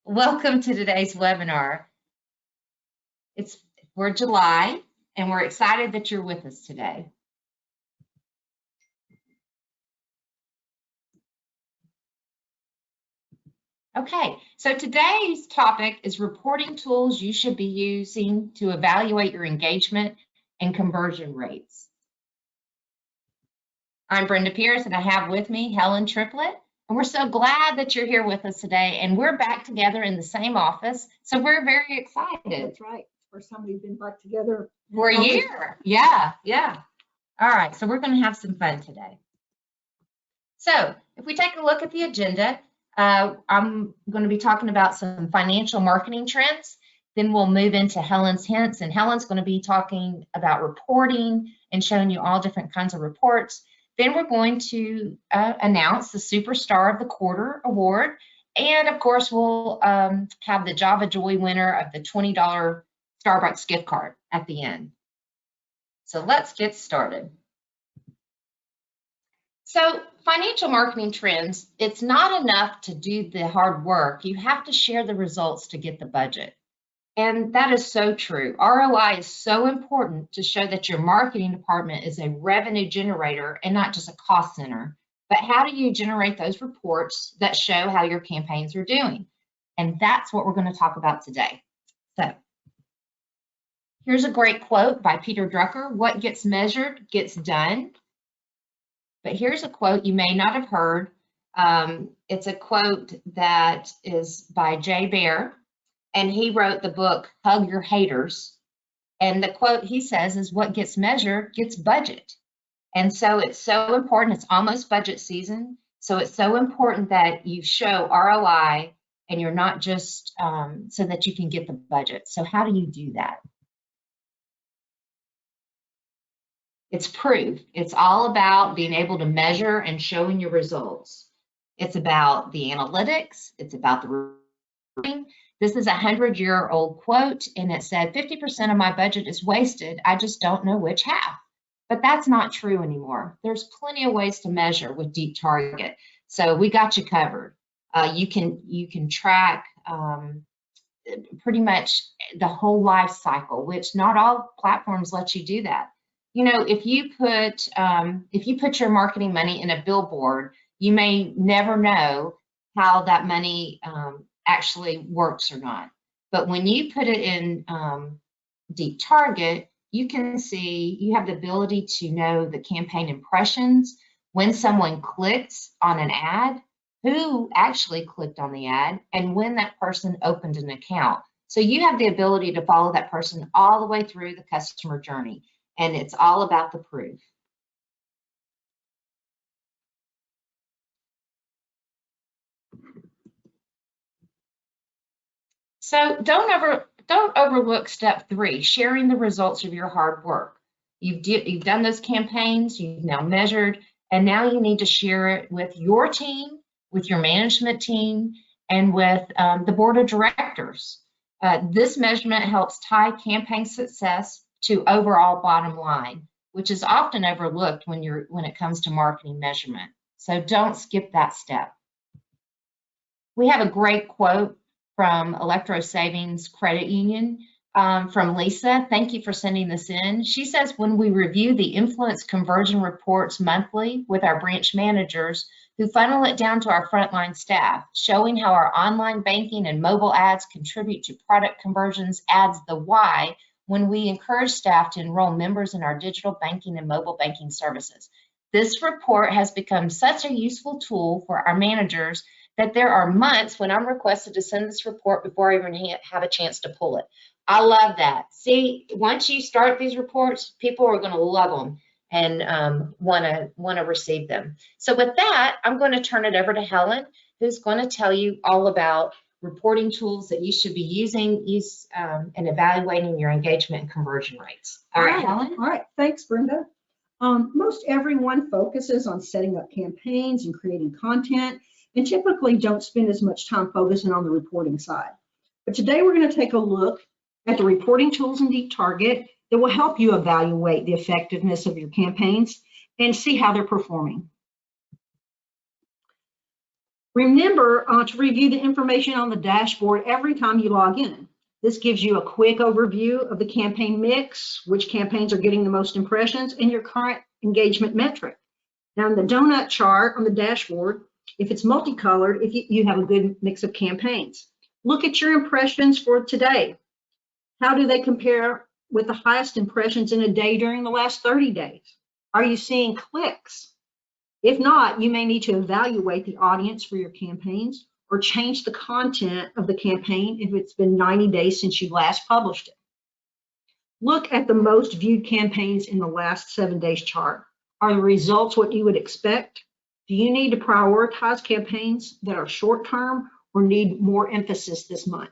Welcome to today's webinar. We're July, and we're excited that you're with us today. Okay, so today's topic is reporting tools you should be using to evaluate your engagement and conversion rates. I'm Brenda Pierce, and I have with me Helen Triplett, and we're so glad that you're here with us today, and we're back together in the same office, so we're very excited. That's right. First time we've been back together for a year. Yeah. All right, so we're going to have some fun today. So if we take a look at the agenda, I'm going to be talking about some financial marketing trends. Then we'll move into Helen's hints, and Helen's going to be talking about reporting and showing you all different kinds of reports. Then we're going to announce the Superstar of the Quarter award. And of course, we'll have the Java Joy winner of the $20 Starbucks gift card at the end. So let's get started. So financial marketing trends, it's not enough to do the hard work. You have to share the results to get the budget. And that is so true. ROI is so important to show that your marketing department is a revenue generator and not just a cost center. But how do you generate those reports that show how your campaigns are doing? And that's what we're going to talk about today. So here's a great quote by Peter Drucker: "What gets measured gets done." But here's a quote you may not have heard. It's a quote that is by Jay Baer, and he wrote the book Hug Your Haters. And the quote he says is, "What gets measured gets budget." And so it's so important. It's almost budget season. So it's so important that you show ROI and you're not just so that you can get the budget. So how do you do that? It's proof. It's all about being able to measure and showing your results. It's about the analytics. It's about the reporting. This is a 100-year-old quote, and it said, 50% of my budget is wasted. I just don't know which half. But that's not true anymore. There's plenty of ways to measure with Deep Target. So we got you covered. You can track pretty much the whole life cycle, which not all platforms let you do that. You know, if you put your marketing money in a billboard, you may never know how that money actually works or not. But when you put it in Deep Target, you can see, you have the ability to know the campaign impressions, when someone clicks on an ad, who actually clicked on the ad, and when that person opened an account. So you have the ability to follow that person all the way through the customer journey. And it's all about the proof. So don't overlook step 3, sharing the results of your hard work. You've done those campaigns, you've now measured, and now you need to share it with your team, with your management team, and with the board of directors. This measurement helps tie campaign success to overall bottom line, which is often overlooked when it comes to marketing measurement. So don't skip that step. We have a great quote from Electro Savings Credit Union from Lisa. Thank you for sending this in. She says, when we review the influence conversion reports monthly with our branch managers who funnel it down to our frontline staff, showing how our online banking and mobile ads contribute to product conversions adds the why when we encourage staff to enroll members in our digital banking and mobile banking services. This report has become such a useful tool for our managers that there are months when I'm requested to send this report before I even have a chance to pull it. I love that. See, once you start these reports, people are going to love them and want to receive them. So with that, I'm going to turn it over to Helen, who's going to tell you all about reporting tools that you should be using and evaluating your engagement and conversion rates. All right, Helen? All right, thanks, Brenda. Most everyone focuses on setting up campaigns and creating content, and typically don't spend as much time focusing on the reporting side. But today we're going to take a look at the reporting tools in Deep Target that will help you evaluate the effectiveness of your campaigns and see how they're performing. Remember to review the information on the dashboard every time you log in. This gives you a quick overview of the campaign mix, which campaigns are getting the most impressions, and your current engagement metric. Now, in the donut chart on the dashboard, if it's multicolored, if you have a good mix of campaigns. Look at your impressions for today. How do they compare with the highest impressions in a day during the last 30 days? Are you seeing clicks? If not, you may need to evaluate the audience for your campaigns or change the content of the campaign if it's been 90 days since you last published it. Look at the most viewed campaigns in the last 7 days chart. Are the results what you would expect? Do you need to prioritize campaigns that are short-term or need more emphasis this month?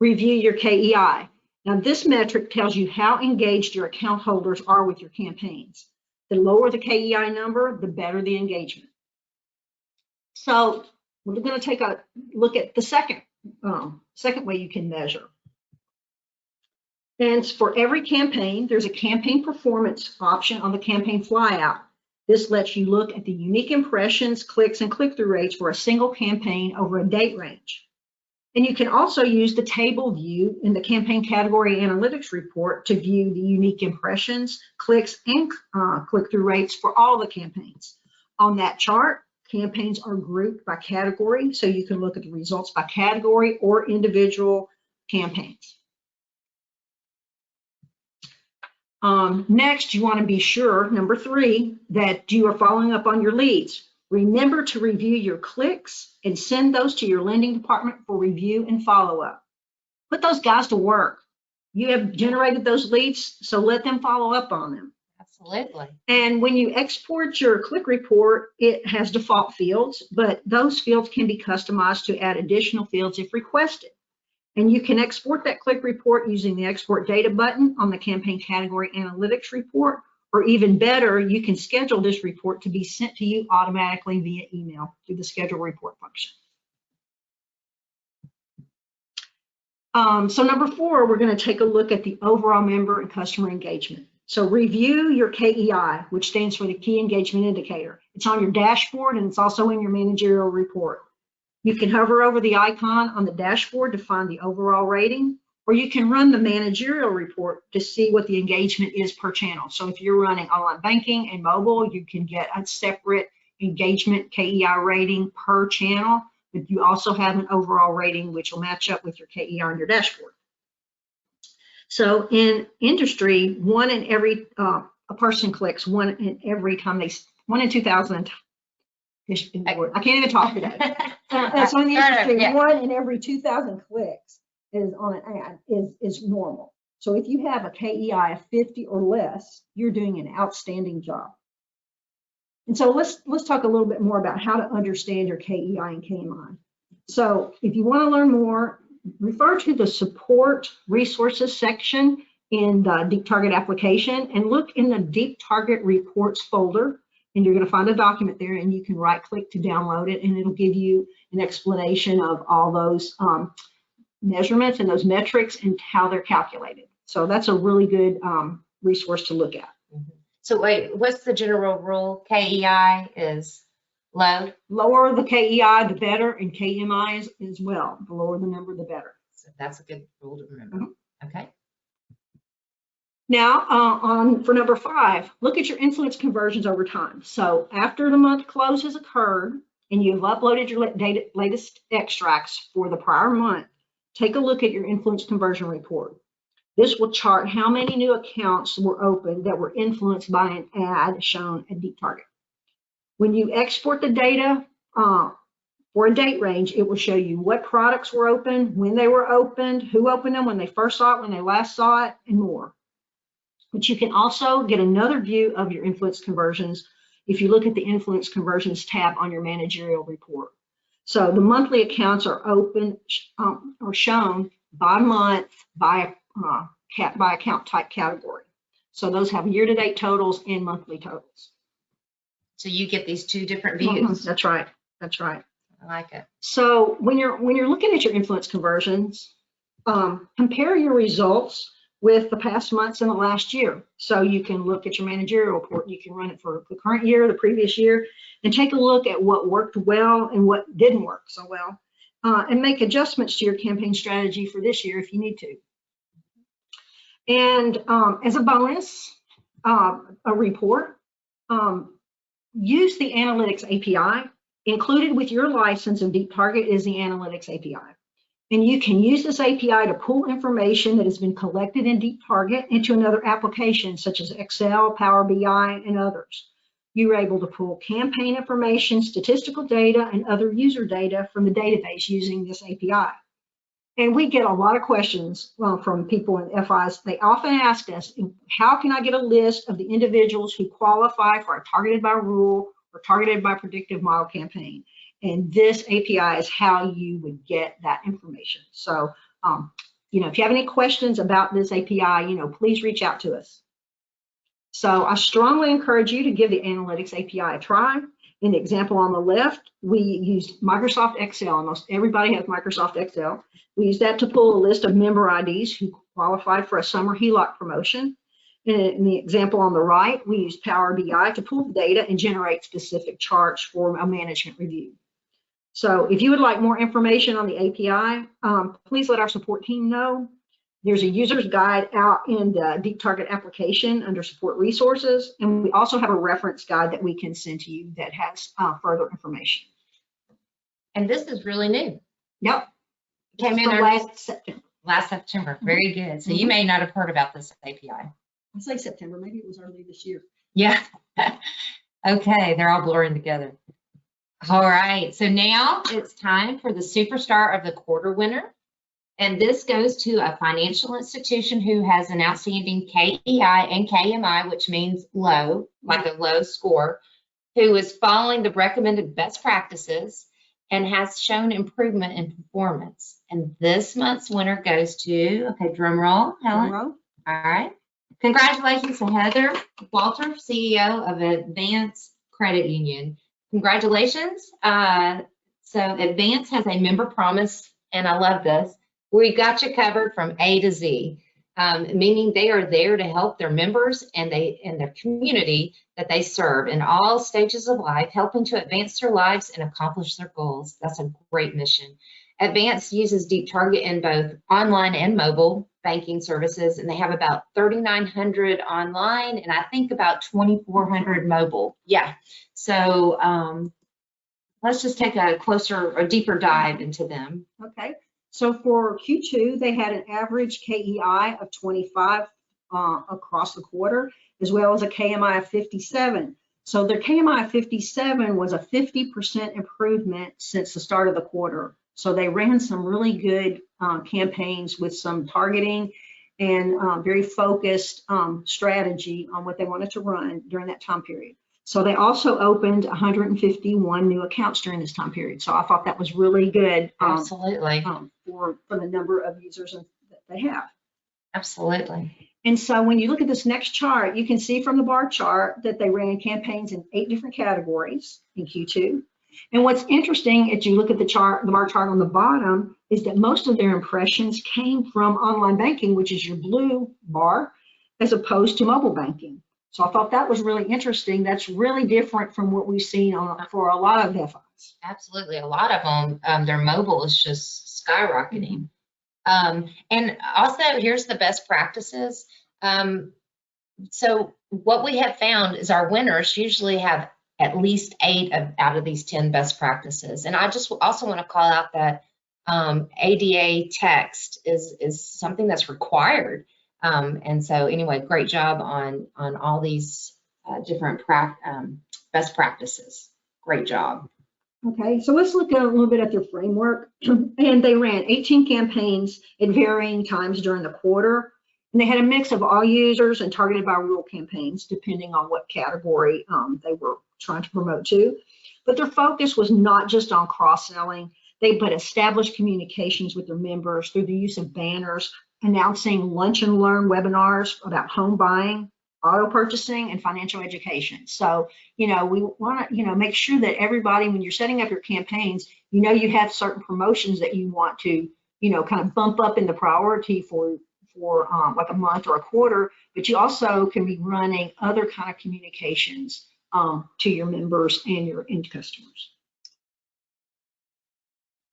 Review your KEI. Now, this metric tells you how engaged your account holders are with your campaigns. The lower the KEI number, the better the engagement. So we're going to take a look at the second way you can measure. And for every campaign, there's a campaign performance option on the campaign flyout. This lets you look at the unique impressions, clicks, and click-through rates for a single campaign over a date range. And you can also use the table view in the campaign category analytics report to view the unique impressions, clicks, and click-through rates for all the campaigns. On that chart, campaigns are grouped by category, so you can look at the results by category or individual campaigns. Next, you want to be sure, number 3, that you are following up on your leads. Remember to review your clicks and send those to your lending department for review and follow-up. Put those guys to work. You have generated those leads, so let them follow up on them. Absolutely. And when you export your click report, it has default fields, but those fields can be customized to add additional fields if requested. And you can export that click report using the Export Data button on the Campaign Category Analytics report, or even better, you can schedule this report to be sent to you automatically via email through the Schedule Report function. So number 4, we're going to take a look at the overall member and customer engagement. So review your KEI, which stands for the Key Engagement Indicator. It's on your dashboard and it's also in your managerial report. You can hover over the icon on the dashboard to find the overall rating, or you can run the managerial report to see what the engagement is per channel. So if you're running online banking and mobile, you can get a separate engagement KEI rating per channel, but you also have an overall rating which will match up with your KEI on your dashboard. So in industry, one in every a person clicks one in every time they 1 in 2,000. I can't even talk today. So in the industry, yeah. 1 in every 2,000 clicks is on an ad is normal. So if you have a KEI of 50 or less, you're doing an outstanding job. And so let's talk a little bit more about how to understand your KEI and KMI. So if you want to learn more, refer to the support resources section in the Deep Target application and look in the Deep Target reports folder, and you're going to find a document there, and you can right click to download it, and it'll give you an explanation of all those measurements and those metrics and how they're calculated. So that's a really good resource to look at. Mm-hmm. So wait, what's the general rule? KEI is low? Lower the KEI, the better, and KMI is as well. The lower the number, the better. So that's a good rule to remember. Mm-hmm. Okay. Now, for number 5, look at your influence conversions over time. So after the month close has occurred and you've uploaded your latest extracts for the prior month, take a look at your influence conversion report. This will chart how many new accounts were opened that were influenced by an ad shown at Deep Target. When you export the data for a date range, it will show you what products were opened, when they were opened, who opened them, when they first saw it, when they last saw it, and more. But you can also get another view of your influence conversions if you look at the influence conversions tab on your managerial report. So the monthly accounts are open or shown by month by account type category. So those have year-to-date totals and monthly totals. So you get these 2 different views. That's right. That's right. I like it. So when you're looking at your influence conversions, compare your results with the past months in the last year. So you can look at your managerial report, you can run it for the current year, the previous year, and take a look at what worked well and what didn't work so well, and make adjustments to your campaign strategy for this year if you need to. And as a bonus, a report, use the Analytics API. Included with your license in DeepTarget is the Analytics API. And you can use this API to pull information that has been collected in DeepTarget into another application, such as Excel, Power BI, and others. You're able to pull campaign information, statistical data, and other user data from the database using this API. And we get a lot of questions from people in FIs. They often ask us, how can I get a list of the individuals who qualify for a targeted by rule or targeted by predictive model campaign? And this API is how you would get that information. So, if you have any questions about this API, please reach out to us. So I strongly encourage you to give the Analytics API a try. In the example on the left, we used Microsoft Excel. Almost everybody has Microsoft Excel. We used that to pull a list of member IDs who qualified for a summer HELOC promotion. In the example on the right, we used Power BI to pull the data and generate specific charts for a management review. So if you would like more information on the API, please let our support team know. There's a user's guide out in the DeepTarget application under support resources. And we also have a reference guide that we can send to you that has further information. And this is really new. Yep. Came in last September. Last September. Very good. So you may not have heard about this API. I say September, maybe it was early this year. Yeah. Okay, they're all blurring together. All right, so now it's time for the superstar of the quarter winner. And this goes to a financial institution who has an outstanding KEI and KMI, which means low, like a low score, who is following the recommended best practices and has shown improvement in performance. And this month's winner goes to, okay, drum roll, Helen. Drum roll. All right. Congratulations to Heather Walter, CEO of Advance Credit Union. Congratulations. So Advance has a member promise, and I love this. We got you covered from A to Z, meaning they are there to help their members and their community that they serve in all stages of life, helping to advance their lives and accomplish their goals. That's a great mission. Advance uses DeepTarget in both online and mobile banking services, and they have about 3,900 online and I think about 2,400 mobile. Yeah. So let's just take a deeper dive into them. Okay. So for Q2, they had an average KEI of 25 across the quarter, as well as a KMI of 57. So their KMI of 57 was a 50% improvement since the start of the quarter. So they ran some really good campaigns with some targeting and very focused strategy on what they wanted to run during that time period. So they also opened 151 new accounts during this time period. So I thought that was really good. Absolutely. For the number of users that they have. Absolutely. And so when you look at this next chart, you can see from the bar chart that they ran campaigns in 8 different categories in Q2. And what's interesting, as you look at the bar chart on the bottom, is that most of their impressions came from online banking, which is your blue bar, as opposed to mobile banking. So I thought that was really interesting. That's really different from what we've seen for a lot of FIs. Absolutely. A lot of them, their mobile is just skyrocketing. And also, here's the best practices. So what we have found is our winners usually have at least 8 out of these 10 best practices. And I just also want to call out that ADA text is something that's required. And so anyway, great job on all these different best practices. Great job. Okay, so let's look a little bit at their framework. And they ran 18 campaigns at varying times during the quarter. And they had a mix of all users and targeted by rule campaigns, depending on what category they were trying to promote to. But their focus was not just on cross-selling. They established communications with their members through the use of banners, announcing lunch and learn webinars about home buying, auto purchasing, and financial education. So, we want to, make sure that everybody, when you're setting up your campaigns, you have certain promotions that you want to, kind of bump up in the priority for for like a month or a quarter, but you also can be running other kind of communications to your members and your end customers.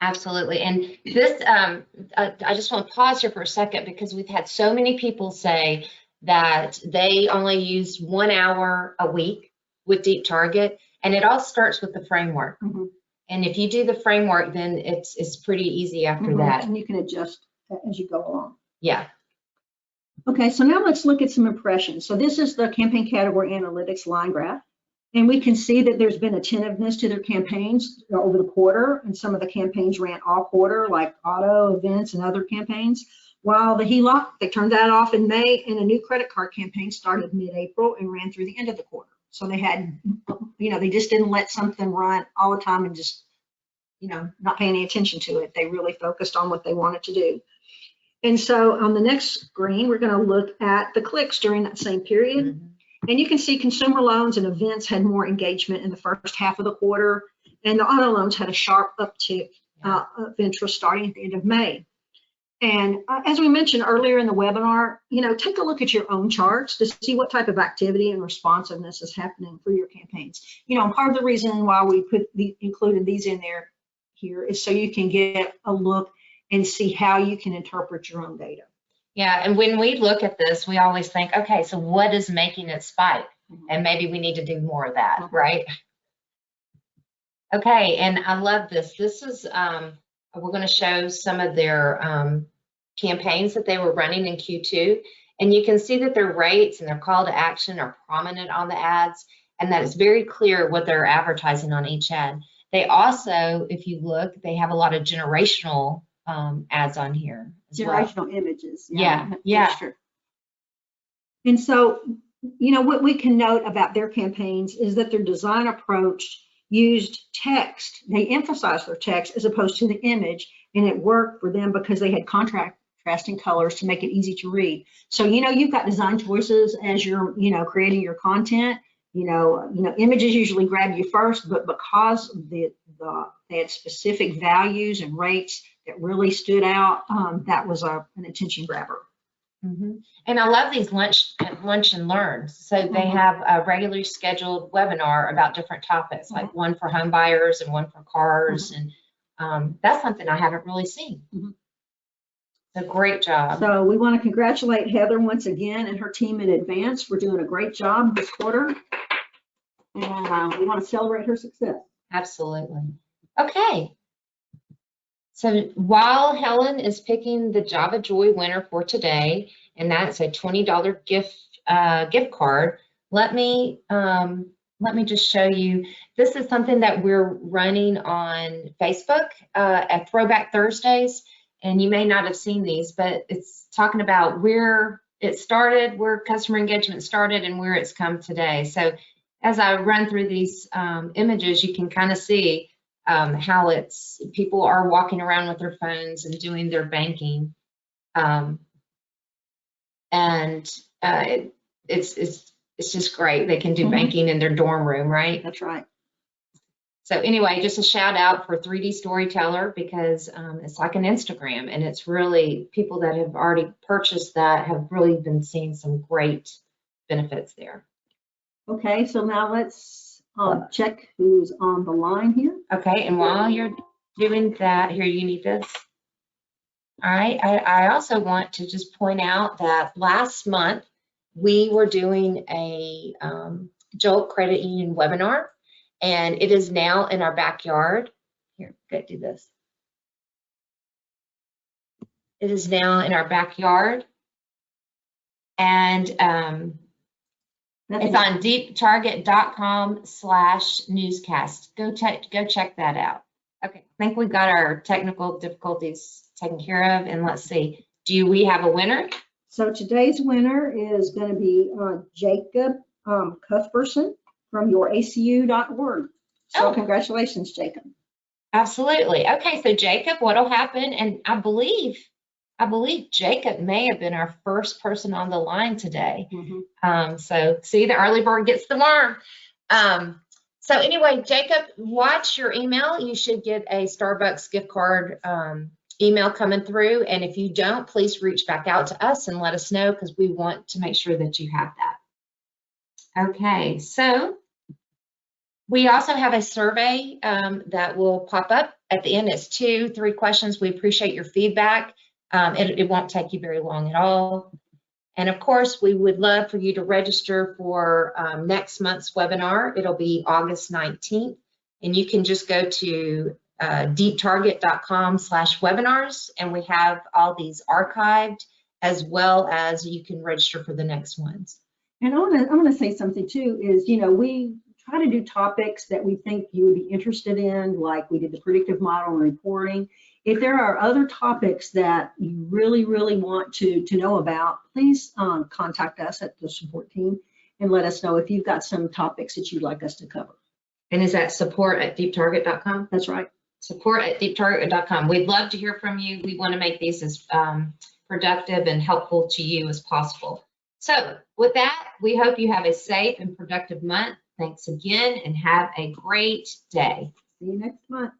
Absolutely. And this, I just want to pause here for a second because we've had so many people say that they only use 1 hour a week with Deep Target, and it all starts with the framework. Mm-hmm. And if you do the framework, then it's pretty easy after that. And you can adjust as you go along. Yeah. Okay, so now let's look at some impressions. So this is the campaign category analytics line graph. And we can see that there's been attentiveness to their campaigns over the quarter, and some of the campaigns ran all quarter, like auto, events, and other campaigns. While the HELOC, they turned that off in May, and a new credit card campaign started mid-April and ran through the end of the quarter. So they had, they just didn't let something run all the time and just, not pay any attention to it. They really focused on what they wanted to do. And so on the next screen, we're going to look at the clicks during that same period. Mm-hmm. And you can see consumer loans and events had more engagement in the first half of the quarter, and the auto loans had a sharp uptick of interest starting at the end of May. And as we mentioned earlier in the webinar, take a look at your own charts to see what type of activity and responsiveness is happening for your campaigns. Part of the reason why we included these in there here is so you can get a look and see how you can interpret your own data. Yeah, and when we look at this, we always think, okay, so what is making it spike? Mm-hmm. And maybe we need to do more of that, mm-hmm. right? Okay, and I love this. This is, we're going to show some of their campaigns that they were running in Q2. And you can see that their rates and their call to action are prominent on the ads, and that it's very clear what they're advertising on each ad. They also, if you look, they have a lot of generational ads on here. Generational images. Yeah. True. And so, what we can note about their campaigns is that their design approach used text. They emphasized their text as opposed to the image, and it worked for them because they had contrasting colors to make it easy to read. So, you've got design choices as you're, creating your content. Images usually grab you first, but because they had specific values and rates that really stood out, that was an attention grabber. Mm-hmm. And I love these lunch and learns. So mm-hmm. they have a regularly scheduled webinar about different topics, mm-hmm. like one for home buyers and one for cars. Mm-hmm. And that's something I haven't really seen. Mm-hmm. So great job. So we want to congratulate Heather once again and her team in advance for doing a great job this quarter. And we want to celebrate her success. Absolutely. Okay. So while Helen is picking the Java Joy winner for today, and that's a $20 gift card, let me just show you. This is something that we're running on Facebook at Throwback Thursdays, and you may not have seen these, but it's talking about where it started, where customer engagement started, and where it's come today. So as I run through these images, you can kind of see how people are walking around with their phones and doing their banking, and it's just great. They can do mm-hmm. banking in their dorm room, right? That's right. So anyway, just a shout out for 3D Storyteller because it's like an Instagram, and it's really people that have already purchased that have really been seeing some great benefits there. Okay, so now let's check who's on the line here. Okay, and while you're doing that, here, you need this. All right, I also want to just point out that last month we were doing a Jolt Credit Union webinar, and it is now in our backyard. Here, go do this. It is now in our backyard, and it's on deeptarget.com/newscast. Go check that out. Okay, I think we've got our technical difficulties taken care of, and let's see. Do we have a winner? So today's winner is going to be Jacob Cuthbertson from youracu.org. So congratulations, Jacob. Absolutely. Okay, so Jacob, what'll happen? And I believe Jacob may have been our first person on the line today. Mm-hmm. So see, the early bird gets the worm. So anyway, Jacob, watch your email. You should get a Starbucks gift card email coming through. And if you don't, please reach back out to us and let us know, because we want to make sure that you have that. Okay, so we also have a survey that will pop up at the end. It's 2-3 questions. We appreciate your feedback. It won't take you very long at all. And of course, we would love for you to register for next month's webinar. It'll be August 19th. And you can just go to deeptarget.com/webinars, and we have all these archived, as well as you can register for the next ones. And I want to say something too, is, you know, we try to do topics that we think you would be interested in, like we did the predictive model and reporting. If there are other topics that you really, really want to know about, please contact us at the support team and let us know if you've got some topics that you'd like us to cover. And is that support@deeptarget.com? That's right. Support@deeptarget.com. We'd love to hear from you. We want to make these as productive and helpful to you as possible. So with that, we hope you have a safe and productive month. Thanks again, and have a great day. See you next month.